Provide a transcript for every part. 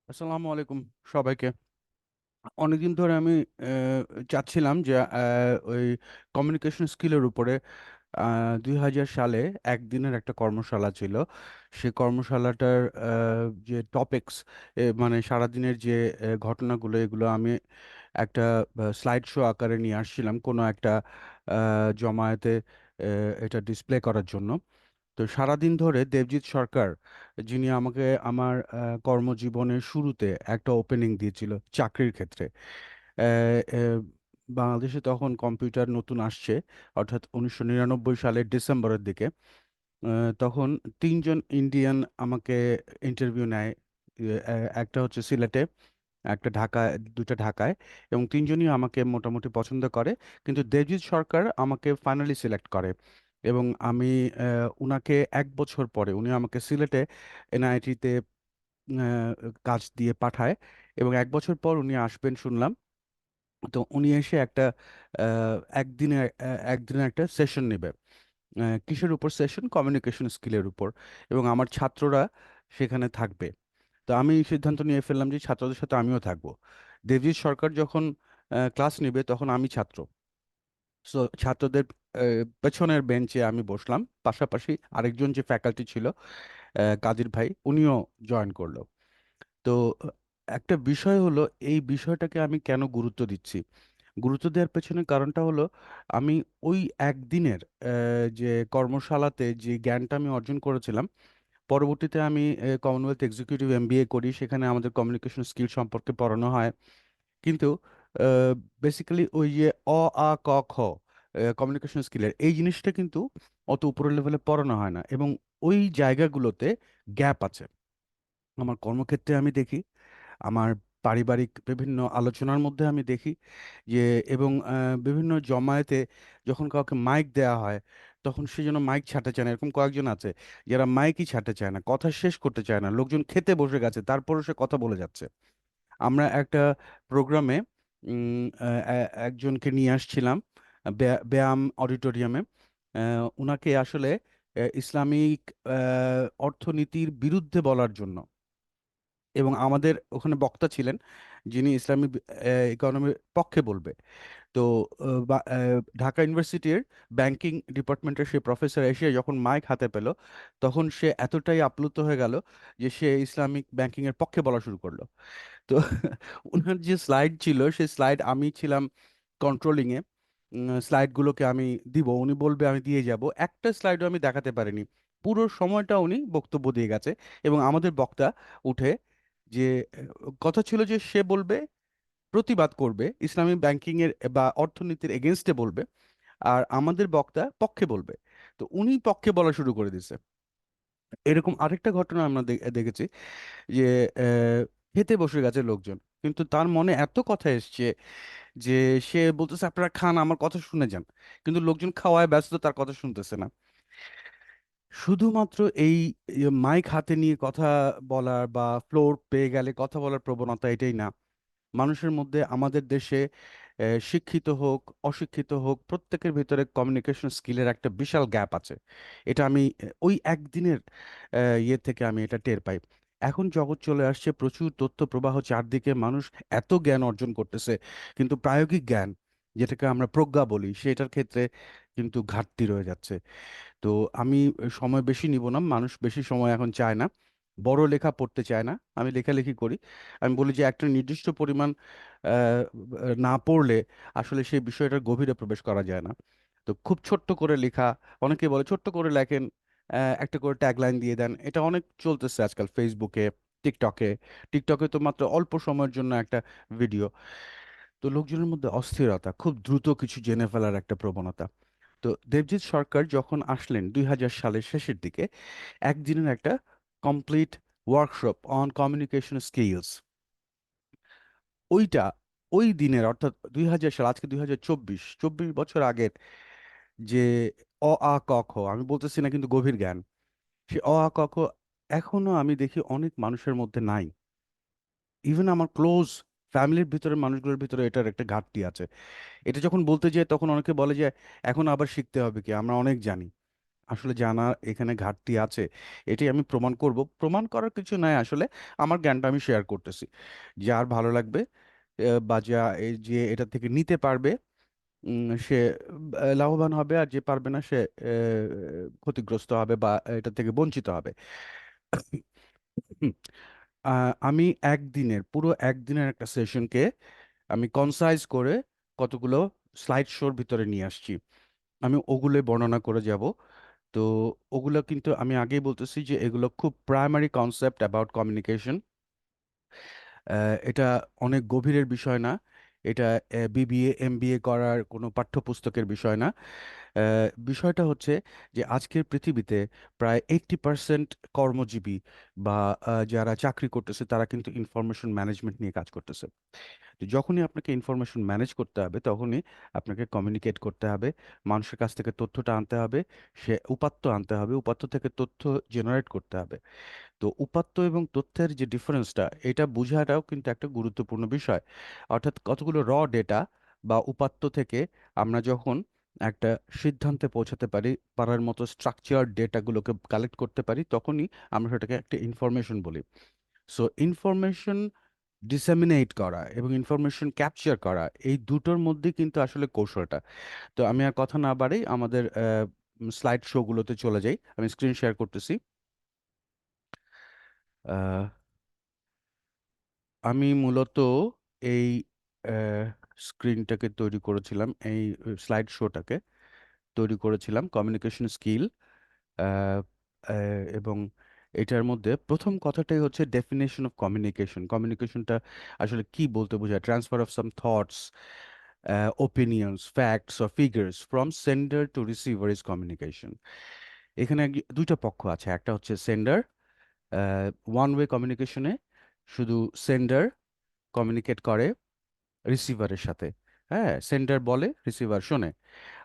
আসসালামু আলাইকুম সবাইকে। অনেকদিন ধরে আমি চাচ্ছিলাম যে ওই কমিউনিকেশন স্কিলের উপরে 2000 সালে একদিনের একটা কর্মশালা ছিল। সেই কর্মশালাটার যে টপিকস, মানে সারাদিনের যে ঘটনাগুলো, এগুলো আমি একটা স্লাইড শো আকারে নিয়ে আসছিলাম কোনো একটা জমায়েতে এটা ডিসপ্লে করার জন্য। তো সারাদিন ধরে দেবজিৎ সরকার, যিনি আমাকে আমার কর্মজীবনের শুরুতে একটা ওপেনিং দিয়েছিল চাকরির ক্ষেত্রে। বাংলাদেশে তখন কম্পিউটার নতুন আসছে, অর্থাৎ 1999 সালের ডিসেম্বরের দিকে। তখন তিনজন ইন্ডিয়ান আমাকে ইন্টারভিউ নেয়। একটা হচ্ছে সিলেটে, একটা ঢাকায়, দুটো ঢাকায়, এবং তিনজনই আমাকে মোটামুটি পছন্দ করে। কিন্তু দেবজিৎ সরকার আমাকে ফাইনালি সিলেক্ট করে। এবং আমি উনাকে 1 বছর পরে উনি আমাকে সিলেটে এনআইটিতে কাজ দিয়ে পাঠায়। এবং 1 বছর পর উনি আসবেন শুনলাম। তো উনি এসে একটা একদিনে একটা সেশন নেবে। কিসের উপর সেশন? কমিউনিকেশন স্কিলের উপর। এবং আমার ছাত্ররা সেখানে থাকবে। তো আমি সিদ্ধান্ত নিয়ে ফেললাম যে ছাত্রদের সাথে আমিও থাকবো। দেবজিৎ সরকার যখন ক্লাস নেবে তখন আমি ছাত্র। সো ছাত্রদের পেছনের বেঞ্চে আমি বসলাম, পাশাপাশি আরেকজন যে ফ্যাকাল্টি ছিল, কাদির ভাই, উনিও জয়েন করলো। তো একটা বিষয় হলো, এই বিষয়টাকে আমি কেন গুরুত্ব দিচ্ছি? গুরুত্ব দেওয়ার পেছনে কারণটা হলো, আমি ওই একদিনের যে কর্মশালাতে যে জ্ঞানটা আমি অর্জন করেছিলাম, পরবর্তীতে আমি কমনওয়েলথ এক্সিকিউটিভ এমবিএ করি, সেখানে আমাদের কমিউনিকেশন স্কিল সম্পর্কে পড়ানো হয়। কিন্তু বেসিক্যালি ওই যে অ আ ক খ কমিউনিকেশন স্কিলের এই জিনিসটা কিন্তু অত উপরের লেভেলে পড়ানো হয় না, এবং ওই জায়গাগুলোতে গ্যাপ আছে। আমার কর্মক্ষেত্রে আমি দেখি, আমার পারিবারিক বিভিন্ন আলোচনার মধ্যে আমি দেখি যে, এবং বিভিন্ন জমায়েতে যখন কাউকে মাইক দেয়া হয়, তখন সে যেন মাইক ছাড়তে চায় না। এরকম কয়েকজন আছে যারা মাইকই ছাড়তে চায় না, কথা শেষ করতে চায় না, লোকজন খেতে বসে গেছে তারপরে সে কথা বলে যাচ্ছে। আমরা একটা প্রোগ্রামে একজনকে নিয়ে আসছিলাম ব্যায়াম অডিটোরিয়ামে। উনাকে আসলে ইসলামিক অর্থনীতির বিরুদ্ধে বলার জন্য, এবং আমাদের ওখানে বক্তা ছিলেন যিনি ইসলামিক ইকোনমির পক্ষে বলবে। তো ঢাকা ইউনিভার্সিটির ব্যাংকিং ডিপার্টমেন্টের সে প্রফেসর এসে যখন মাইক হাতে পেল, তখন সে এতটাই আপ্লুত হয়ে গেল যে সে ইসলামিক ব্যাংকিং এর পক্ষে বলা শুরু করলো। তো ওনার যে স্লাইড ছিল, সেই স্লাইড আমি ছিলাম কন্ট্রোলিং এ। স্লাইডগুলোকে আমি দিব, উনি বলবে, আমি দিয়ে যাব। একটা স্লাইডও আমি দেখাতে পারিনি। পুরো সময়টা উনি বক্তব্য দিয়ে গেছে। এবং আমাদের বক্তা উঠে যে কথা ছিল যে সে বলবে, প্রতিবাদ করবে, ইসলামী ব্যাংকিং এর বা অর্থনীতির এগেনস্টে বলবে, আর আমাদের বক্তা পক্ষে বলবে। তো উনি পক্ষে বলা শুরু করে দিছে। এরকম আরেকটা ঘটনা আমরা দেখেছি যে খেতে বসে গেছে লোকজন, কিন্তু তার মনে এত কথা এসছে যে সে বলতেছে, আপনারা খান, আমার কথা শুনে যান। কিন্তু লোকজন খাওয়ায় ব্যস্ত, তার কথা শুনতেছে না। শুধুমাত্র এই মাইক হাতে নিয়ে কথা বলার বা ফ্লোর পেয়ে গেলে কথা বলার প্রবণতা, এটাই না। মানুষের মধ্যে, আমাদের দেশে শিক্ষিত হোক অশিক্ষিত হোক, প্রত্যেকের ভিতরে কমিউনিকেশন স্কিলের একটা বিশাল গ্যাপ আছে। এটা আমি ওই একদিনের ইয়ে থেকে আমি এটা টের পাই। এখন জগৎ চলে আসছে, প্রচুর তথ্য প্রবাহ চারদিকে, মানুষ এত জ্ঞান অর্জন করতেছে, কিন্তু প্রায়োগিক জ্ঞান, যেটাকে আমরা প্রজ্ঞা বলি, সেটার ক্ষেত্রে কিন্তু ঘাটতি রয়ে যাচ্ছে। তো আমি সময় বেশি নিব না, মানুষ বেশি সময় এখন চায় না, বড় লেখা পড়তে চায় না। আমি লেখালেখি করি। আমি বলি যে একটা নির্দিষ্ট পরিমাণ না পড়লে আসলে সেই বিষয়টার গভীরে প্রবেশ করা যায় না। তো খুব ছোট্ট করে লেখা, অনেকে বলে ছোট্ট করে লেখেন, একটা করে ট্যাগলাইন দিয়ে দেন, এটা অনেক চলতেছে আজকাল ফেসবুকে, টিকটকে। টিকটকে তো মাত্র অল্প সময়ের জন্য একটা ভিডিও। তো লোকজনের মধ্যে অস্থিরতা, খুব দ্রুত কিছু জেনে ফেলার একটা প্রবণতা। তো দেবজিৎ সরকার যখন আসলেন 2000 সালের শেষের দিকে, একদিনের একটা complete workshop on communication skills, ওইটা ওই দিনের, অর্থাৎ 2000 সাল, আজকে 2024, 24 বছর আগের যে অ আ ক খ, আমি বলতেছি না কিন্তু গভীর জ্ঞান, সে অ আ ক খ এখনো আমি দেখি অনেক মানুষের মধ্যে নাই। ইভেন আমার ক্লোজ ফ্যামিলির ভিতরে, মানুষগুলোর ভিতরে এটার একটা ঘাটতি আছে। এটা যখন বলতে যাই তখন অনেকে বলে যে এখন আবার শিখতে হবে, কি আমরা অনেক জানি। আসলে জানা এখানে ঘাটতি আছে, এটাই আমি প্রমাণ করব। প্রমাণ করার কিছু নাই আসলে, আমার জ্ঞানটা আমি শেয়ার করতেছি। যার ভালো লাগবে বা যা এই যে এটা থেকে নিতে পারবে, সে লাভবান হবে, আর যে পারবে না সে ক্ষতিগ্রস্ত হবে বা এটা থেকে বঞ্চিত হবে। হুম, আমি পুরো একদিনের একটা সেশনকে আমি কনসাইজ করে কতগুলো স্লাইড শোর ভিতরে নিয়ে আসছি। আমি ওগুলো বর্ণনা করে যাব। তো ওগুলো কিন্তু আমি আগেই বলতেছি যে এগুলো খুব প্রাইমারি কনসেপ্ট অ্যাবাউট কমিউনিকেশন। এটা অনেক গভীরের বিষয় না। এটা বিবিএ এমবিএ করার কোনো পাঠ্যপুস্তকের বিষয় না। বিষয়টা হচ্ছে যে আজকের পৃথিবীতে প্রায় 80% কর্মজীবী বা যারা চাকরি করতেছে তারা কিন্তু ইনফরমেশন ম্যানেজমেন্ট নিয়ে কাজ করতেছে। তো যখনই আপনাকে ইনফরমেশন ম্যানেজ করতে হবে, তখনই আপনাকে কমিউনিকেট করতে হবে, মানুষের কাছ থেকে তথ্যটা আনতে হবে, সে উপাত্ত আনতে হবে, উপাত্ত থেকে তথ্য জেনারেট করতে হবে। তো উপাত্ত এবং তথ্যের যে ডিফারেন্সটা, এটা বোঝাটাও কিন্তু একটা গুরুত্বপূর্ণ বিষয়। অর্থাৎ কতগুলো ডেটা বা উপাত্ত থেকে আমরা যখন একটা সিদ্ধান্তে পৌঁছাতে পারি, পারার মতো স্ট্রাকচার ডেটাগুলোকে কালেক্ট করতে পারি, তখনই আমরা সেটাকে একটা ইনফরমেশন বলি। সো ইনফরমেশন ডিসেমিনেট করা এবং ইনফরমেশন ক্যাপচার করা, এই দুটোর মধ্যে কিন্তু আসলে কৌশলটা। তো আমি আর কথা না বাড়াই, আমাদের স্লাইড শো গুলোতে চলে যাই। আমি স্ক্রিন শেয়ার করতেছি। আহ, আমি মূলত এই স্ক্রিনটাকে তৈরি করেছিলাম, এই স্লাইড শোটাকে তৈরি করেছিলাম কমিউনিকেশন স্কিল। এবং এটার মধ্যে প্রথম কথাটাই হচ্ছে ডেফিনেশন অফ কমিউনিকেশন। কমিউনিকেশনটা আসলে কি বলতে বোঝায়? Transfer of some thoughts, opinions, facts or figures from sender to receiver is communication. এখানে দুইটা পক্ষ আছে, একটা হচ্ছে সেন্ডার। ওয়ান ওয়ে কমিউনিকেশনে শুধু সেন্ডার কমিউনিকেট করে রিসিভারের সাথে। হ্যাঁ, সেন্ডার বলে, রিসিভার শোনে।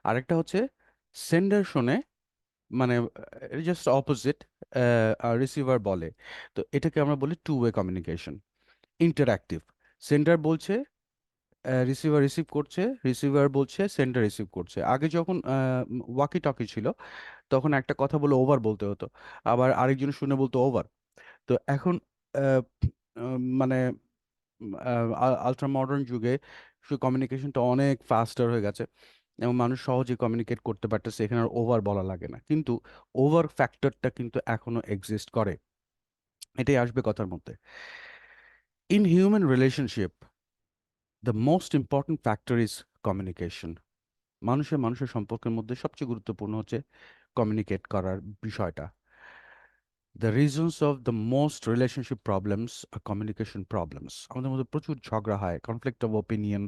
আরেকটা হচ্ছে সেন্ডার শোনে, মানে জাস্ট অপোজিট, আর রিসিভার বলে। তো এটাকে আমরা বলি two way communication, interactive. Sender বলছে, রিসিভার রিসিভ করছে, রিসিভার বলছে, সেন্ডার রিসিভ করছে। আগে যখন ওয়াকি টকি ছিল, তখন একটা কথা বলে ওভার বলতে হতো, আবার আরেকজন শুনে বলতো ওভার। তো এখন আহ, মানে আলট্রা মডার্ন যুগে কমিউনিকেশনটা অনেক ফাস্টার হয়ে গেছে এবং মানুষ সহজে কমিউনিকেট করতে পারতেছে, এখানে আর ওভার বলা লাগে না। কিন্তু ওভার ফ্যাক্টরটা কিন্তু এখনো এক্সিস্ট করে, এটাই আসবে কথার মধ্যে। In human relationship, the most important factor is communication. মানুষের মানুষের সম্পর্কের মধ্যে সবচেয়ে গুরুত্বপূর্ণ হচ্ছে কমিউনিকেট করার বিষয়টা। The reasons of the most relationship problems আর কমিউনিকেশন প্রবলেমস। আমাদের মধ্যে প্রচুর ঝগড়া হয়, কনফ্লিক্ট অফ ওপিনিয়ন,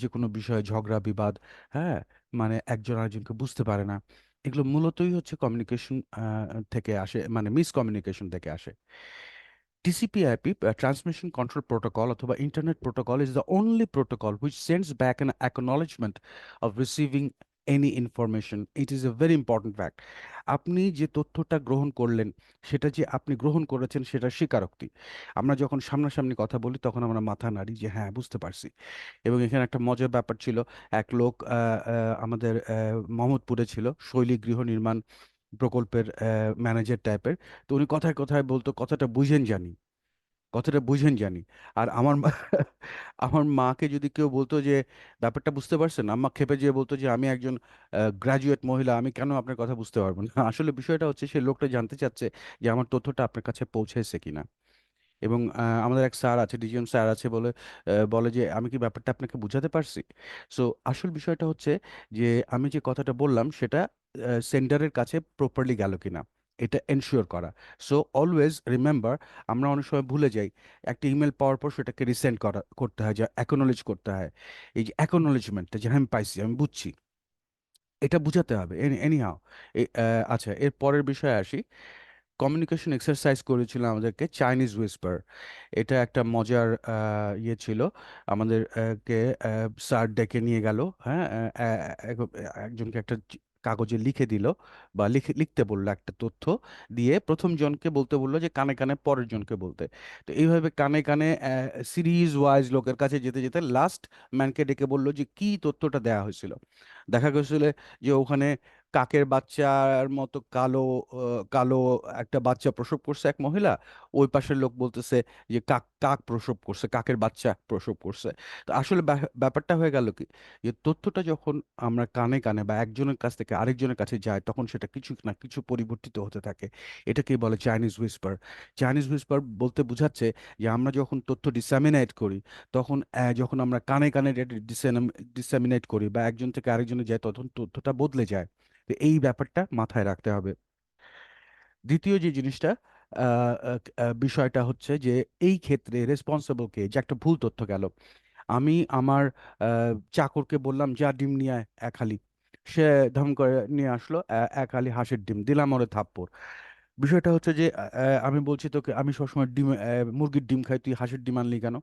যে কোনো বিষয়ে ঝগড়া বিবাদ। হ্যাঁ, মানে একজন আরেকজনকে বুঝতে পারে না। এগুলো মূলতই হচ্ছে কমিউনিকেশন থেকে আসে, মানে মিসকমিউনিকেশন থেকে আসে। TCP/IP, Transmission Control Protocol অথবা Internet Protocol, is the only protocol which sends back an acknowledgement of receiving any information. It is a very important fact. আপনি যে তথ্যটা গ্রহণ করলেন, সেটা যে আপনি গ্রহণ করেছেন সেটা স্বীকারোক্তি। আমরা যখন সামনাসামনি কথা বলি তখন আমরা মাথা নাড়ি যে হ্যাঁ, বুঝতে পারছি। এবং এখানে একটা মজার ব্যাপার ছিল, এক লোক আমাদের মোহাম্মদপুরে ছিল, শৈলী গৃহ নির্মাণ প্রকল্পের ম্যানেজার টাইপের। তো উনি কথায় কথায় বলতো, কথাটা বুঝেন জানি, কথাটা বুঝেন জানি। আর আমার আমার মাকে যদি কেউ বলতো যে ব্যাপারটা বুঝতে পারছেন, আম্মা খেপে যেয়ে বলতো যে আমি একজন গ্রাজুয়েট মহিলা, আমি কেন আপনার কথা বুঝতে পারবো না। আসলে বিষয়টা হচ্ছে সে লোকটা জানতে চাচ্ছে যে আমার তথ্যটা আপনার কাছে পৌঁছেছে কিনা। এবং আমাদের এক স্যার আছে, ডিজিএম স্যার আছে, বলে যে আমি কি ব্যাপারটা আপনাকে বুঝাতে পারছি। সো আসল বিষয়টা হচ্ছে যে আমি যে কথাটা বললাম সেটা সেন্ডারের কাছে প্রপারলি গেল কিনা, এটা এনশিওর করা। সো অলওয়েজ রিমেম্বার, আমরা অনেক সময় ভুলে যাই, একটা ইমেল পাওয়ার পর সেটাকে রিসেন্ড করতে হয়, যে অ্যাকনোলেজ করতে হয়। এই যে অ্যাকনোলেজমেন্টটা, যে হ্যাঁ, আমি পাইছি, আমি বুঝছি, এটা বুঝাতে হবে। এনিহাও, আচ্ছা, এর পরের বিষয়ে আসি। কমিউনিকেশন এক্সারসাইজ করেছিল আমাদেরকে চাইনিজ হুইসপার। এটা একটা মজার ইয়ে ছিল। আমাদের কে স্যার ডেকে নিয়ে গেল। হ্যাঁ, একজনকে একটা কাগজে লিখে দিল, বা লিখতে বললো একটা তথ্য, দিয়ে প্রথম জনকে বলতে বললো যে কানে কানে পরের জনকে বলতে। তো এইভাবে কানে কানে সিরিজ ওয়াইজ লোকের কাছে যেতে যেতে লাস্ট ম্যানকে ডেকে বললো যে কি তথ্যটা দেওয়া হয়েছিল। দেখা গেছিল যে ওখানে কাকের বাচ্চার মতো কালো কালো একটা বাচ্চা প্রসব করছে এক মহিলা, ওই পাশের লোক বলতেছে যে কাক কাক প্রসব করছে, কাকের বাচ্চা প্রসব করছে। তো আসলে ব্যাপারটা হয়ে গেল কি, যে তথ্যটা যখন আমরা কানে কানে বা একজনের কাছ থেকে আরেকজনের কাছে যায়, তখন সেটা কিছু না কিছু পরিবর্তিত হতে থাকে। এটাকেই বলে চাইনিজ হুইসপার। চাইনিজ হুইসপার বলতে বোঝাচ্ছে যে আমরা যখন তথ্য ডিসামিনেট করি, তখন যখন আমরা কানে কানে ডিসামিনেট করি বা একজন থেকে আরেকজনে যায়, তখন তথ্যটা বদলে যায়। তো এই ব্যাপারটা মাথায় রাখতে হবে। দ্বিতীয় যে জিনিসটা, বিষয়টা হচ্ছে যে এই ক্ষেত্রে রেসপন্সিবল কে, যে একটা ভুল তথ্য গেল। আমি আমার চাকরকে বললাম যা ডিম নিয়ে আয় এক হালি, সে ধম করে নিয়ে আসলো এক হালি হাঁসের ডিম, দিলাম ওরে থাপ্পড়। বিষয়টা হচ্ছে যে আমি বলছি তোকে আমি সবসময় ডিম মুরগির ডিম খাই, তুই হাঁসের ডিম আনলি কেন?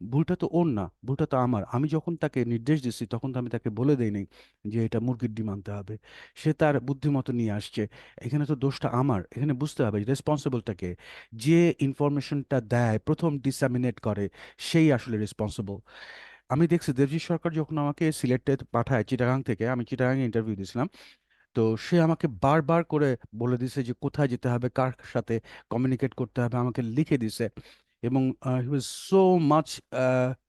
ভুলটা তো ওর না, ভুলটা তো আমার। আমি যখন তাকে নির্দেশ দিচ্ছি তখন তো আমি তাকে বলে দেই নাই যে এটা মুরগির ডিম আনতে হবে। সে তার বুদ্ধিমতো নিয়ে আসছে। এখানে তো দোষটা আমার। এখানে বুঝতে হবে রেসপন্সিবলটাকে। যে ইনফরমেশনটা দেয়, প্রথম ডিসামিনেট করে, সেই আসলে রেসপন্সিবল। আমি দেখছি দেবজিৎ সরকার যখন আমাকে সিলেটে পাঠায় চিটাগাং থেকে, আমি চিটাগাংয়ে ইন্টারভিউ দিয়েছিলাম, তো সে আমাকে বারবার করে বলে দিছে যে কোথায় যেতে হবে, কার সাথে কমিউনিকেট করতে হবে, আমাকে লিখে দিছে। এবং হি ওয়াজ সো মাচ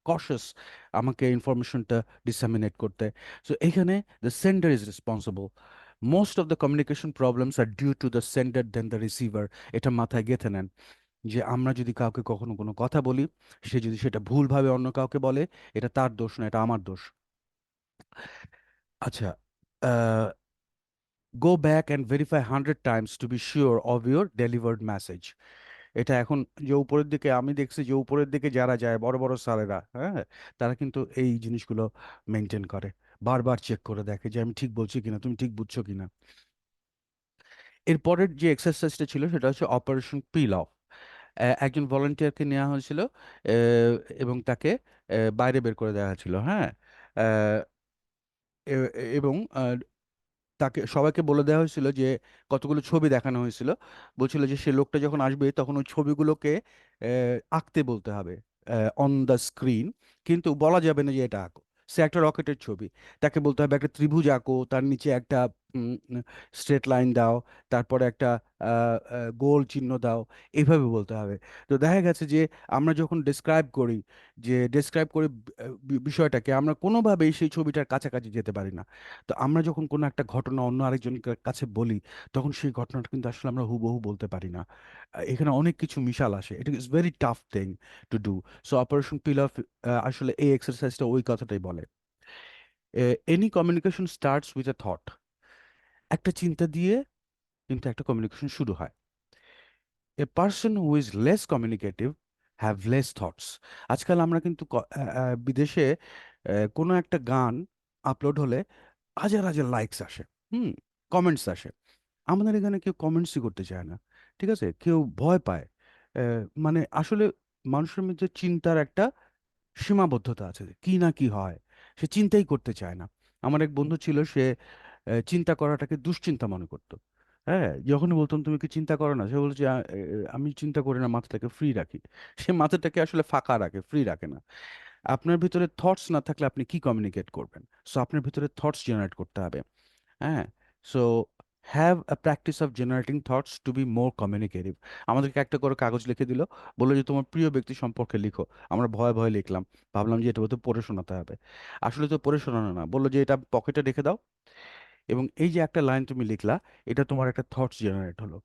কশাস আমাকে ইনফরমেশনটা ডিসামিনেট করতে। সো এখানে the sender is responsible. Most of the communication problems are due to the sender then the receiver. এটা মাথায় গেঁথে নেন, যে আমরা যদি কাউকে কখনো কোনো কথা বলি, সে যদি সেটা ভুলভাবে অন্য কাউকে বলে, এটা তার দোষ না, এটা আমার দোষ। আচ্ছা, go back and verify 100 times to be sure of your delivered message. এটা এখন যে উপরের দিকে আমি দেখছি, যে উপরের দিকে যারা যায় বড় বড় স্যারেরা, হ্যাঁ, তারা কিন্তু এই জিনিসগুলো মেনটেন করে, বারবার চেক করে দেখে যে আমি ঠিক বলছি কিনা, তুমি ঠিক বুঝছো কিনা। এরপরের যে এক্সারসাইজটা ছিল সেটা হচ্ছে অপারেশন পিল অফ। একজন ভলান্টিয়ারকে নেওয়া হয়েছিল এবং তাকে বাইরে বের করে দেওয়া হয়েছিল, হ্যাঁ। আহ, এবং তাকে সবাইকে বলে দেওয়া হয়েছিল যে কতগুলো ছবি দেখানো হয়েছিল, বলছিল যে সে লোকটা যখন আসবে তখন ওই ছবিগুলোকে আঁকতে বলতে হবে অন দ্য স্ক্রিন, কিন্তু বলা যাবে না যে এটা আঁকো। সে একটা রকেটের ছবি, তাকে বলতে হবে একটা ত্রিভুজ আঁকো, তার নিচে একটা স্ট্রেট লাইন দাও, তারপরে একটা গোল চিহ্ন দাও, এইভাবে বলতে হবে। তো দেখা গেছে যে আমরা যখন ডেসক্রাইব করি, যে ডেসক্রাইব করে বিষয়টাকে, আমরা কোনোভাবেই সেই ছবিটার কাছাকাছি যেতে পারি না। তো আমরা যখন কোনো একটা ঘটনা অন্য আরেকজনের কাছে বলি, তখন সেই ঘটনাটা কিন্তু আসলে আমরা হুবহু বলতে পারি না। এখানে অনেক কিছু মিশাল আসে, এটা is very tough thing to do. So operation pin of আসলে এই এক্সারসাইজটা ওই কথাটাই বলে। Any communication starts with a thought. একটা চিন্তা দিয়ে কিন্তু একটা কমিউনিকেশন শুরু হয়। A person who is less communicative have less thoughts. আজকাল আমরা কিন্তু বিদেশে কোনো একটা গান আপলোড হলে হাজার হাজার লাইকস আসে, হুম, কমেন্টস আসে। আমাদের এখানে কেউ কমেন্টসই করতে চায় না, ঠিক আছে, কেউ ভয় পায়। মানে আসলে মানুষের মধ্যে চিন্তার একটা সীমাবদ্ধতা আছে, কি না কি হয় সে চিন্তাই করতে চায় না। আমার এক বন্ধু ছিল, সে চিন্তা করাটাকে দুশ্চিন্তা মনে করতো। হ্যাঁ, যখনই বলতাম তুমি কি চিন্তা করো না, সে বলছে আমি চিন্তা করি না, মাথাটাকে ফ্রি রাখি। সে মাথাটাকে আসলে ফাঁকা রাখে, ফ্রি রাখে না। আপনার ভিতরে থটস না থাকলে আপনি কি কমিউনিকেট করবেন? সো আপনার ভিতরে থটস জেনারেট করতে হবে, হ্যাঁ। So have a practice of generating thoughts to be more communicative. আমাদেরকে একটা করে কাগজ লিখে দিল, বললো যে তোমার প্রিয় ব্যক্তি সম্পর্কে লিখো। আমরা ভয়ে ভয়ে লিখলাম, ভাবলাম যে এটা বোধহয় পড়ে শোনাতে হবে। আসলে তো পড়ে শোনানো না, বললো যে এটা পকেটে রেখে দাও, এবং এই যে একটা লাইন তুমি লিখলা, এটা তোমার একটা থটস জেনারেট হলো।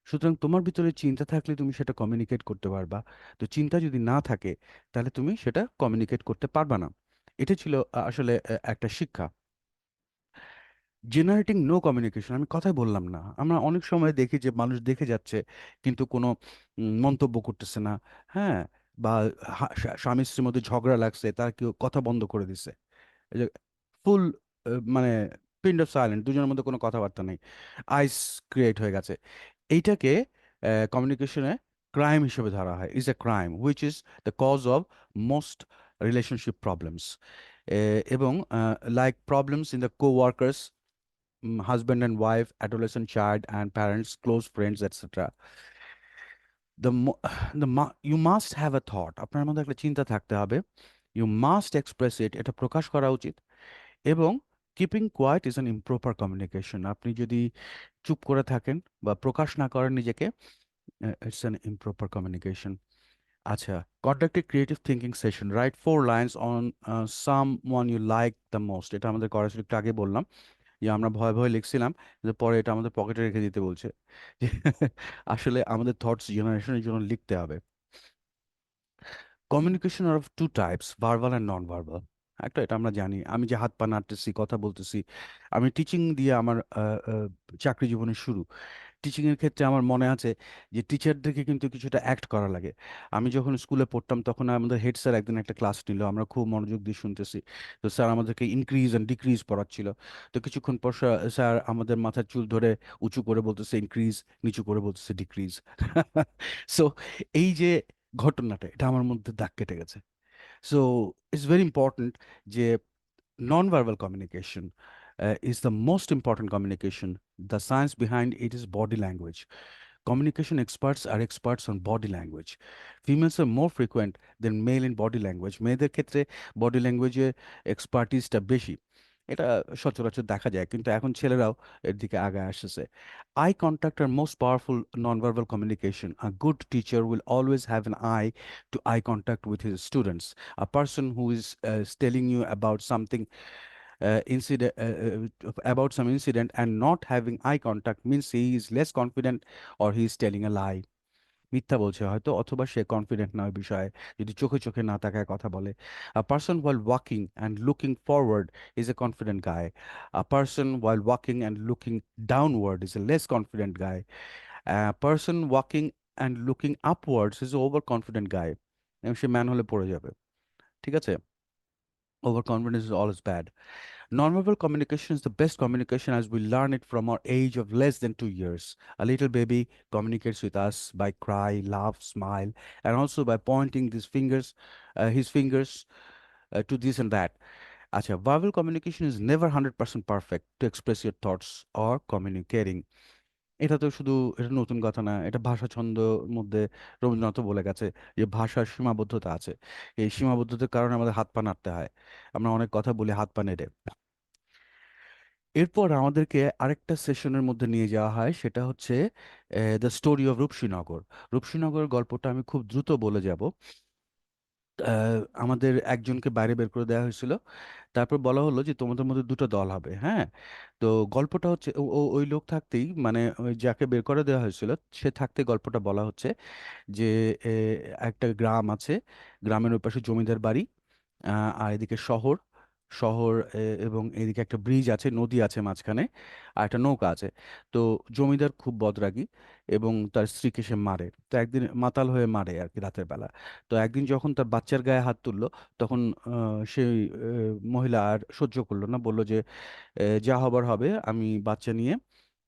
সুতরাং তোমার ভিতরে চিন্তা থাকলে তুমি সেটা কমিউনিকেট করতে পারবা। তো চিন্তা যদি না থাকে, তাহলে তুমি সেটা কমিউনিকেট করতে পারবা না। এটা ছিল আসলে একটা শিক্ষা। জেনারেটিং নো কমিউনিকেশন, আমি কথাই বললাম না। আমরা অনেক সময় দেখি যে মানুষ দেখে যাচ্ছে কিন্তু কোনো মন্তব্য করতেছে না, হ্যাঁ। বা স্বামী স্ত্রীর মধ্যে ঝগড়া লাগছে, তারা কেউ কথা বন্ধ করে দিছে, এই যে ফুল মানে পিন্ড অফ সাইলেন্ট, দুজনের মধ্যে কোনো কথাবার্তা নেই, আইস ক্রিয়েট হয়ে গেছে। এইটাকে কমিউনিকেশনে ক্রাইম হিসেবে ধরা হয়, is a crime which is the cause of most relationship problems. এবং like problems in the coworkers, husband and wife, adolescent child and parents, close friends, etc. The mo- you must have a thought, আপনার মধ্যে একটা চিন্তা থাকতে হবে। You must express it, এটা প্রকাশ করা উচিত। এবং keeping quiet is an improper communication. আপনি যদি চুপ করে থাকেন বা প্রকাশ না করেন নিজেকে, ইটস অ্যান ইমপ্রপার কমিউনিকেশন। আচ্ছা, conduct a creative thinking session, write 4 lines on someone you like the most. এটা আমাদের করা ছিল, একটু আগে বললাম যে আমরা ভয়ে ভয়ে লিখছিলাম, যে পরে এটা আমাদের পকেটে রেখে দিতে বলছে। যে আসলে আমাদের থটস জেনারেশনের জন্য লিখতে হবে। Communication are of two types, verbal and non verbal. একটা এটা আমরা জানি, আমি যে হাত পা নাড়তেছি, কথা বলতেছি, আমি টিচিং দিয়ে আমার চাকরি জীবনের শুরু। টিচিং এর ক্ষেত্রে আমার মনে আছে যে টিচারদেরকে কিন্তু কিছুটা অ্যাক্ট করা লাগে। আমি যখন স্কুলে পড়তাম তখন আমাদের হেড স্যার একদিন একটা ক্লাস নিল, আমরা খুব মনোযোগ দিয়ে শুনতেছি। তো স্যার আমাদেরকে ইনক্রিজ অ্যান্ড ডিক্রিজ পড়াচ্ছিল। তো কিছুক্ষণ পর স্যার আমাদের মাথার চুল ধরে উঁচু করে বলতেছে ইনক্রিজ, নিচু করে বলতেছে ডিক্রিজ। সো এই যে ঘটনাটা, এটা আমার মধ্যে দাগ কেটে গেছে। সো ইটস ভেরি ইম্পর্ট্যান্ট যে non-verbal communication is the most important communication. The science behind it is body language. Communication experts are experts on body language. Females are more frequent than male in body language. মেয়েদের ক্ষেত্রে body ল্যাঙ্গুয়েজে এক্সপার্টিসটা বেশি। এটা সচরাচর দেখা যায়, কিন্তু এখন ছেলেরাও এর দিকে আগায় আসছে। আই কন্ট্যাক্ট আর most powerful non-verbal communication. A good teacher will always have an eye to eye contact with his students. A person who is telling you about something about some incident and not having eye contact means he is less confident or he is telling a lie. মিথ্যা বলছে হয়তো, অথবা সে confident নয় বিষয়ে, যদি চোখে চোখে না তাকায় কথা বলে। A person while walking and looking forward is a confident guy. A person while walking and looking downward is a less confident guy. A person walking and looking upwards is an overconfident guy, এবং সে man হলে পড়ে যাবে। ঠিক আছে, over confidence is always bad. Nonverbal communication is the best communication as we learn it from our age of less than 2 years. A little baby communicates with us by cry, laugh, smile, and also by pointing his fingers to this and that. Acha, verbal communication is never 100% perfect to express your thoughts or communicating. এটা তো শুধু, এটা নতুন কথা না, এটা ভাষা ছন্দের মধ্যে রবীন্দ্রনাথও বলে গেছে যে ভাষার সীমাবদ্ধতা আছে। এই সীমাবদ্ধতার কারণে আমাদের হাত পা নাড়তে হয়। আমরা অনেক কথা বলি হাত পা নেড়ে। এরপর আমাদেরকে আরেকটা সেশনের মধ্যে নিয়ে যাওয়া হয়, সেটা হচ্ছে দ্য স্টোরি অফ রূপসীনগর। রূপসীনগর গল্পটা আমি খুব দ্রুত বলে যাব। আমাদের একজনকে বাইরে বের করে দেওয়া হয়েছিল, তারপর বলা হলো যে তোমাদের মধ্যে দুটো দল হবে, হ্যাঁ। তো গল্পটা হচ্ছে ওই লোক থাকতেই, মানে ওই যাকে বের করে দেওয়া হয়েছিল সে থাকতে গল্পটা বলা হচ্ছে যে এ, একটা গ্রাম আছে, গ্রামের ওই পাশে জমিদার বাড়ি, আর এদিকে শহর। এবং এদিকে একটা ব্রিজ আছে, নদী আছে মাঝখানে, আর একটা নৌকা আছে। তো জমিদার খুব বদরাগী এবং তার স্ত্রীকে সে মারে, তো একদিন মাতাল হয়ে মারে আর কি রাতের বেলা। তো একদিন যখন তার বাচ্চার গায়ে হাত তুললো, তখন সেই মহিলা আর সহ্য করলো না, বলল যে যা হবার হবে, আমি বাচ্চা নিয়ে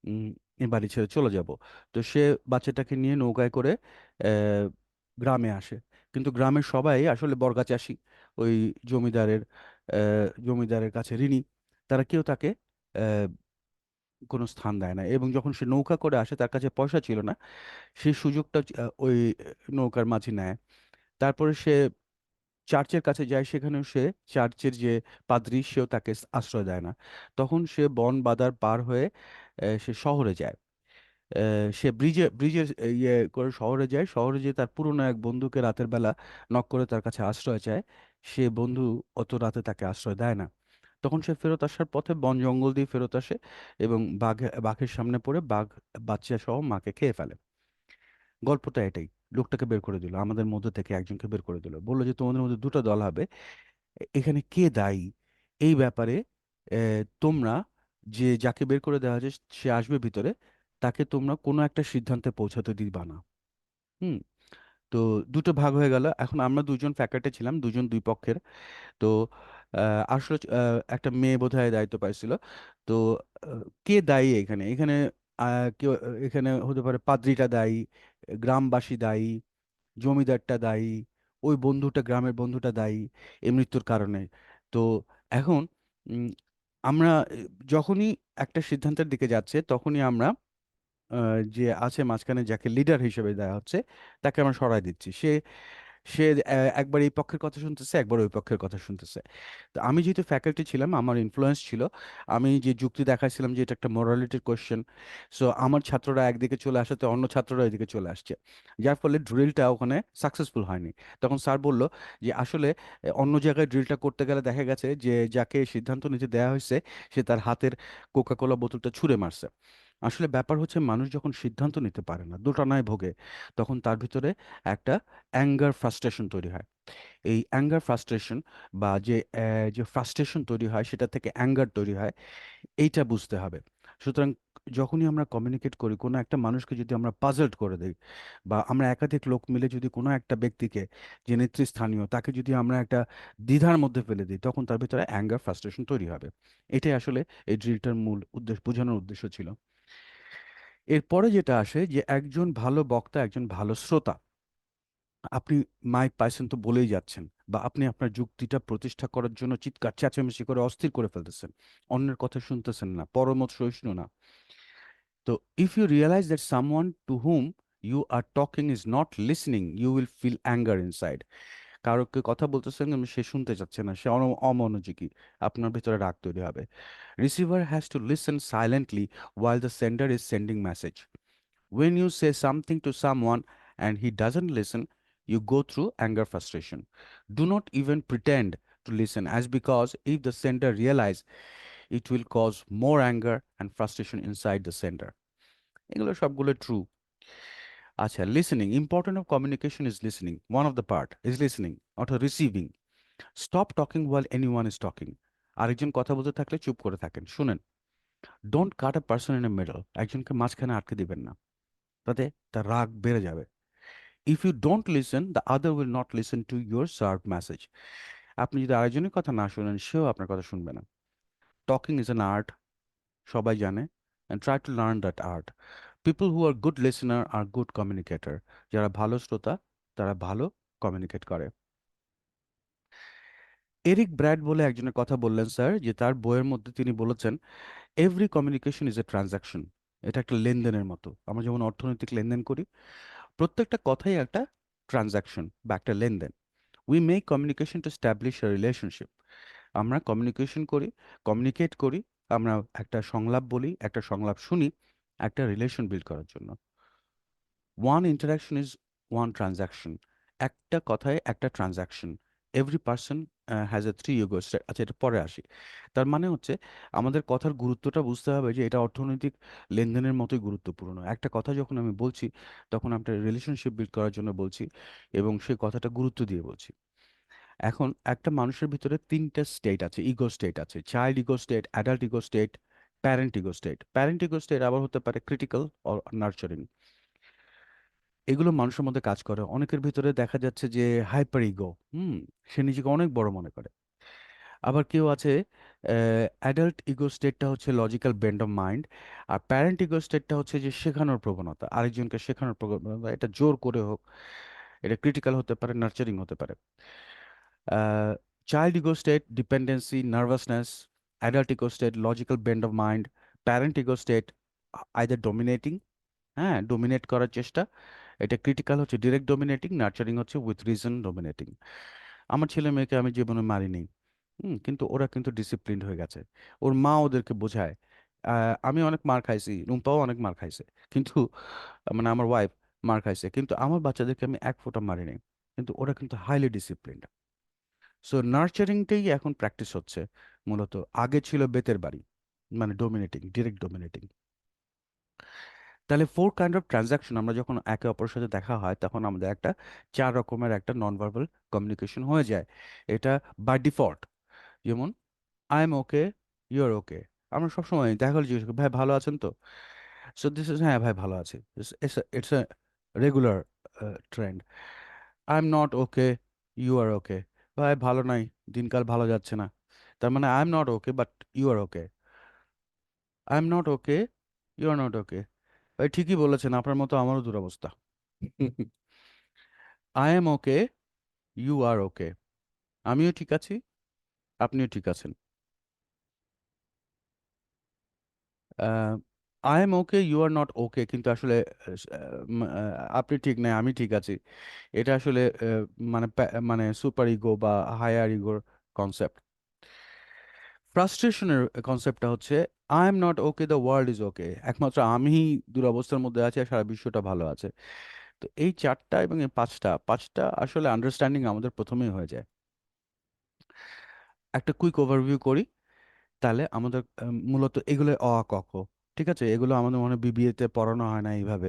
উম, এ বাড়ি ছেড়ে চলে যাব। তো সে বাচ্চাটাকে নিয়ে নৌকায় করে আহ, গ্রামে আসে। কিন্তু গ্রামের সবাই আসলে বর্গা চাষি, ওই জমিদারের জমিদারের কাছে ঋণী। তারা কেউ তাকে আহ, কোনো স্থান দেয় না, এবং যখন সে নৌকা করে আসে তার কাছে পয়সা ছিল না, সেই সুযোগটা ওই নৌকার মাঝি নেয়। তারপরে সে চার্চের কাছে যায়, সেখানেও সে চার্চের যে পাদ্রী সেও তাকে আশ্রয় দেয় না। তখন সে বন বাদার পার হয়ে সে শহরে যায়। সে ব্রিজের ইয়ে করে শহরে যায়, শহরে যেয়ে তার পুরনো এক বন্ধুকে রাতের বেলা নক করে তার কাছে আশ্রয় চায়। সে বন্ধু অত রাতে তাকে আশ্রয় দেয় না। তখন সে ফেরত আসার পথে বন জঙ্গল দিয়ে ফেরত আসে, এবং বাঘের সামনে পড়ে বাঘ বাচ্চা সহ মাকে খেয়ে ফেলে। গল্পটা এটাই। লোকটাকে বের করে দিল, আমাদের মধ্যে থেকে একজনকে বের করে দিল, বললো যে তোমাদের মধ্যে দুটো দল হবে, এখানে কে দায়ী এই ব্যাপারে তোমরা, যে যাকে বের করে দেওয়া হয়েছে সে আসবে ভিতরে, তাকে তোমরা কোনো একটা সিদ্ধান্তে পৌঁছাতে দিবা না। হুম। তো দুটো ভাগ হয়ে গেল, এখন আমরা দুজন ফ্যাকাল্টি ছিলাম, দুজন দুই পক্ষের। তো আসলে একটা মেয়ে বোধহয় দায়িত্ব পাইছিল। তো কে দায়ী এখানে, কেউ এখানে হতে পারে পাদ্রীটা দায়ী, গ্রামবাসী দায়ী, জমিদারটা দায়ী, ওই বন্ধুটা, গ্রামের বন্ধুটা দায়ী এই মৃত্যুর কারণে। তো এখন উম, আমরা যখনই একটা সিদ্ধান্তের দিকে যাচ্ছে, তখনই আমরা যে আছে মাঝখানে, যাকে লিডার হিসেবে দেওয়া হচ্ছে, তাকে আমরা সরায় দিচ্ছি। সে একবার এই পক্ষের কথা শুনতেছে, একবার ওই পক্ষের কথা শুনতেছে। তো আমি যেহেতু ফ্যাকাল্টি ছিলাম, আমার ইনফ্লুয়েন্স ছিল, আমি যে যুক্তি দেখাইছিলাম যে এটা একটা মোরালিটির কোয়েশ্চেন, সো আমার ছাত্ররা একদিকে চলে আসাতে অন্য ছাত্ররা এদিকে চলে আসছে, যার ফলে ড্রিলটা ওখানে সাকসেসফুল হয়নি। তখন স্যার বলল যে আসলে অন্য জায়গায় ড্রিলটা করতে গেলে দেখা গেছে যে যাকে সিদ্ধান্ত নিতে দেওয়া হয়েছে সে তার হাতের কোকাকোলা বোতলটা ছুঁড়ে মারছে। আসলে ব্যাপার হচ্ছে মানুষ যখন সিদ্ধান্ত নিতে পারে না, দোটানায় ভোগে, তখন তার ভিতরে একটা অ্যাঙ্গার ফ্রাস্ট্রেশন তৈরি হয়। এই অ্যাঙ্গার ফ্রাস্ট্রেশন বা যে ফ্রাস্ট্রেশন তৈরি হয় সেটা থেকে অ্যাঙ্গার তৈরি হয়, এইটা বুঝতে হবে। সুতরাং যখনই আমরা কমিউনিকেট করি কোনো একটা মানুষকে, যদি আমরা পাজলড করে দিই বা আমরা একাধিক লোক মিলে যদি কোনো একটা ব্যক্তিকে, যে নেতৃস্থানীয়, তাকে যদি আমরা একটা দ্বিধার মধ্যে ফেলে দিই, তখন তার ভিতরে অ্যাঙ্গার ফ্রাস্ট্রেশন তৈরি হবে। এটাই আসলে এই ড্রিলটার মূল উদ্দেশ্য, বোঝানোর উদ্দেশ্য ছিল। এরপরে যেটা আসে যে একজন ভালো বক্তা, একজন ভালো শ্রোতা, আপনি মাইক পাইসন তো বলেই যাচ্ছেন, বা আপনি আপনার যুক্তিটা প্রতিষ্ঠা করার জন্য চিৎকার চেঁচামেচি করে অস্থির করে ফেলতেছেন, অন্যের কথা শুনতেছেন না, পরমত সহিষ্ণু না। তো if you realise that someone to whom you are talking is not listening, you will feel anger inside. কারোকে কথা বলতেছেন কিন্তু সে শুনতে চাচ্ছে না, সে অমনোযোগী, আপনার ভিতরে রাগ তৈরি হবে। Receiver has to listen silently while the sender is sending message. When you say something to someone and he doesn't listen, you go through anger frustration. Do not even pretend to listen, as because if the sender realize, it will cause more anger and frustration inside the sender. এগুলো সবগুলো true. আচ্ছা, listening, important of communication is listening, one of the part is listening, অর্থাৎ receiving. Stop talking while anyone is talking. আরেকজন কথা বলতে থাকলে চুপ করে থাকেন, শুনেন। Don't cut a person in a middle, একজনকে মাঝখানে আটকে দিবেন না, তাতে তার রাগ বেড়ে যাবে। If you don't listen, the other will not listen to your serve message. আপনি যদি আরেকজনের কথা না শুনেন, সেও আপনার কথা শুনবে না। টকিং ইজ অ্যান আর্ট, সবাই জানে, and try to learn that art. People who are good listener are good communicator. যারা ভালো শ্রোতা, তারা ভালো কমিউনিকেট করে। এরিক ব্র্যাড বলে একজনের কথা বললেন স্যার, যে তার বইয়ের মধ্যে তিনি বলেছেন, every communication is a transaction. এটা একটা লেনদেনের মতো, আমরা যেমন অর্থনৈতিক লেনদেন করি, প্রত্যেকটা কথাই একটা ট্রানজাকশন বা একটা লেনদেন। We make communication two establish a relationship. আমরা কমিউনিকেশন করি, কমিউনিকেট করি, আমরা একটা সংলাপ বলি, একটা সংলাপ শুনি, একটা রিলেশন বিল্ড করার জন্য। One interaction is one transaction. একটা কথায় একটা transaction. Every person has A three ego. আচ্ছা, এটা পরে আসি। তার মানে হচ্ছে আমাদের কথার গুরুত্বটা বুঝতে হবে, যে এটা অর্থনৈতিক লেনদেনের মতোই গুরুত্বপূর্ণ। একটা কথা যখন আমি বলছি, তখন একটা রিলেশনশিপ বিল্ড করার জন্য বলছি, এবং সেই কথাটা গুরুত্ব দিয়ে বলছি। এখন একটা মানুষের ভিতরে তিনটা স্টেট আছে, ইগো স্টেট আছে: child ego state, adult ego state, parent ego state. Parent ego state আবার হতে পারে ক্রিটিক্যাল অর নার্চারিং। এগুলো মানুষের মধ্যে কাজ করে। অনেকের ভিতরে দেখা যাচ্ছে যে হাইপার ইগো, সে নিজেকে অনেক বড় মনে করে। আবার কেউ আছে, অ্যাডাল্ট ইগো স্টেটটা হচ্ছে লজিক্যাল বেন্ড অফ মাইন্ড, আর প্যারেন্ট ইগো স্টেটটা হচ্ছে যে শেখানোর প্রবণতা, আরেকজনকে শেখানোর প্রবণতা, এটা জোর করে হোক। এটা ক্রিটিক্যাল হতে পারে, নার্চারিং হতে পারে। Child ego state dependency, nervousness; adult ego state logical bend of mind; parent ego state either dominating, হ্যাঁ, ডোমিনেট করার চেষ্টা। এটা ক্রিটিক্যাল হচ্ছে ডিরেক্ট ডোমিনেটিং, নার্চারিং হচ্ছে উইথ রিজন ডোমিনেটিং। আমার ছেলে মেয়েকে আমি জীবনে মারিনি, কিন্তু ওরা কিন্তু ডিসিপ্লিনড হয়ে গেছে, ওর মা ওদেরকে বোঝায়। আমি অনেক মার খাইছি, রুম্পাও অনেক মার খাইছে, কিন্তু মানে আমার ওয়াইফ মার খাইছে, কিন্তু আমার বাচ্চাদেরকে আমি এক ফোঁটা মারিনি, কিন্তু ওরা কিন্তু হাইলি ডিসিপ্লিনড। সো নার্চারিংটাই এখন প্র্যাকটিস হচ্ছে মূলত। আগে ছিল বেতের বাড়ি, মানে ডোমিনেটিং, ডিরেক্ট ডোমিনেটিং। তাহলে ফোর কাইন্ড অফ ট্রানজাকশন, আমরা যখন একে অপরের সাথে দেখা হয়, তখন আমাদের একটা চার রকমের একটা নন ভার্বাল কমিউনিকেশন হয়ে যায়। এটা বাই ডিফল্ট। যেমন I am okay, you are okay. আমরা সবসময় দেখা হলে জিজ্ঞেস করি, ভাই ভালো আছেন তো? সো দিস ইজ, হ্যাঁ ভাই ভালো আছি। It's a regular trend. I am not okay, you are okay. ভাই ভালো নাই, দিনকাল ভালো যাচ্ছে না। তার মানে I am not okay but you are okay. I am not okay, you are not okay. ভাই ঠিকই বলেছেন, আপনার মতো আমারও দুরবস্থা। I am okay, you are okay. আমিও ঠিক আছি, আপনিও ঠিক আছেন। I am okay you are not okay, কিন্তু আসলে আপনি ঠিক নাই আমি ঠিক আছি, এটা আসলে মানে মানে সুপার ইগো বা হায়ার ইগোর কনসেপ্ট। ফ্রাস্ট্রেশনের কনসেপ্টটা হচ্ছে I am not okay the world is okay, একমাত্র আমিই দুরবস্থার মধ্যে আছি আর সারা বিশ্বটা ভালো আছে। তো এই চারটা এবং এই পাঁচটা পাঁচটা আসলে আন্ডারস্ট্যান্ডিং আমাদের প্রথমেই হয়ে যায়। একটা কুইক ওভারভিউ করি, তাহলে আমাদের মূলত এগুলো অ আ ক খ, ঠিক আছে, এগুলো আমাদের মনে বিবিএ তে পড়ানো হয় না এইভাবে।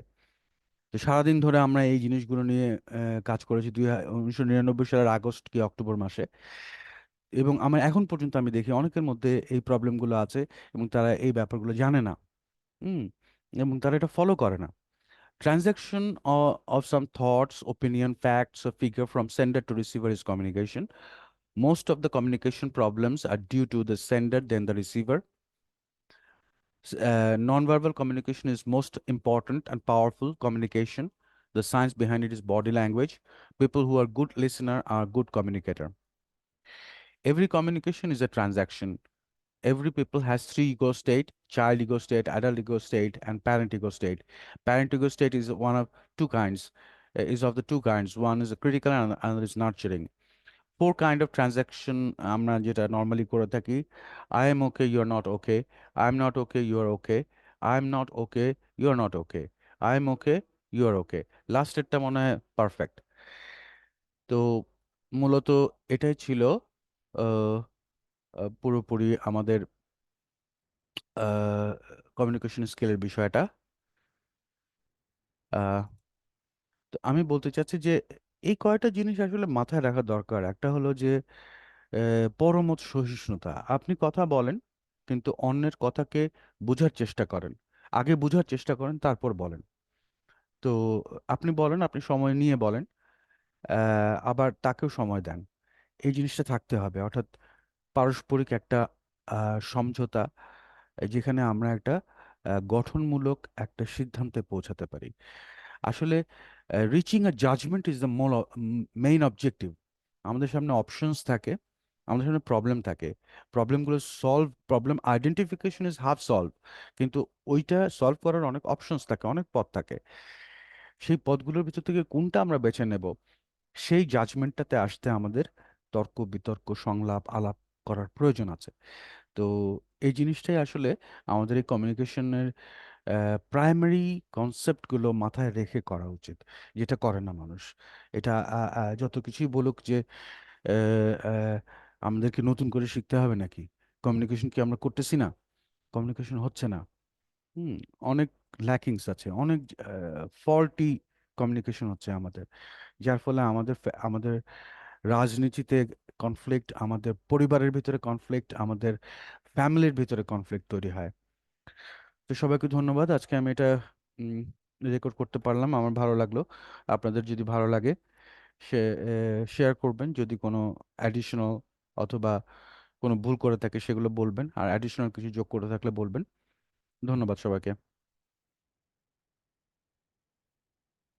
তো সারাদিন ধরে আমরা এই জিনিসগুলো নিয়ে কাজ করেছি 1999 সালের আগস্ট কি অক্টোবর মাসে, এবং আমার এখন পর্যন্ত আমি দেখি অনেকের মধ্যে এই প্রবলেমগুলো আছে এবং তারা এই ব্যাপারগুলো জানে না। হুম। এবং তারা এটা ফলো করে না। Transaction of some thoughts, opinion, facts, or figure from sender to receiver is communication. Most of the communication problems are due to the sender than the receiver. Nonverbal communication is most important and powerful communication. The science behind it is body language. People who are good listener are good communicator. Every communication is a transaction. Every people has three ego state: child ego state, adult ego state, and parent ego state. Parent ego state is one of two kinds, is of the two kinds. One is a critical and another is nurturing. Four kind of transaction আমরা যেটা normally করে থাকি: I am okay, you are not okay. I am not okay, you are okay. I am not okay, you are not okay. I am okay, you are okay. লাস্টেরটা মনে হয় perfect. তো মূলত এটাই ছিল আহ, পুরোপুরি আমাদের কমিউনিকেশন স্কিলের বিষয়টা। আহ, তো আমি বলতে চাচ্ছি যে এই কয়টা জিনিস আসলে মাথায় রাখা দরকার। একটা হলো যে পরমত সহিষ্ণুতা, আপনি কথা বলেন কিন্তু অন্যের কথাকে বোঝার চেষ্টা করেন, আগে বোঝার চেষ্টা করেন তারপর বলেন। তো আপনি বলেন, আপনি সময় নিয়ে বলেন, আবার তাকেও সময় দেন। এই জিনিসটা থাকতে হবে, অর্থাৎ পারস্পরিক একটা সমঝোতা, যেখানে আমরা একটা গঠনমূলক একটা সিদ্ধান্তে পৌঁছাতে পারি। আসলে reaching a judgement is the main objective. আমাদের সামনে অপশনস থাকে, আমাদের সামনে প্রবলেম থাকে, প্রবলেমগুলো solve, problem identification is half solve, কিন্তু ওইটা সলভ করার অনেক অপশনস থাকে, অনেক পথ থাকে। সেই পথগুলোর ভিতর থেকে কোনটা আমরা বেছে নেব, সেই জাজমেন্টটাতে আসতে আমাদের তর্ক বিতর্ক সংলাপ আলাপ করার প্রয়োজন আছে। তো এই জিনিসটাই আসলে আমাদের এই কমিউনিকেশনের প্রাইমারি কনসেপ্টগুলো মাথায় রেখে করা উচিত, যেটা করে না মানুষ। এটা যত কিছুই বলুক যে আমাদেরকে নতুন করে শিখতে হবে নাকি, কমিউনিকেশন কি আমরা করতেছি না, কমিউনিকেশন হচ্ছে না। হুম। অনেক ল্যাকিংস আছে, অনেক ফল্টি কমিউনিকেশন হচ্ছে আমাদের, যার ফলে আমাদের আমাদের রাজনীতিতে কনফ্লিক্ট, আমাদের পরিবারের ভিতরে কনফ্লিক্ট, আমাদের ফ্যামিলির ভিতরে কনফ্লিক্ট তৈরি হয়। তো সবাইকে ধন্যবাদ, আজকে আমি এটা রেকর্ড করতে পারলাম, আমার ভালো লাগলো। আপনাদের যদি ভালো লাগে সে শেয়ার করবেন, যদি কোনো অ্যাডিশনাল অথবা কোনো ভুল করে থাকে সেগুলো বলবেন, আর অ্যাডিশনাল কিছু যোগ করে থাকলে বলবেন। ধন্যবাদ সবাইকে।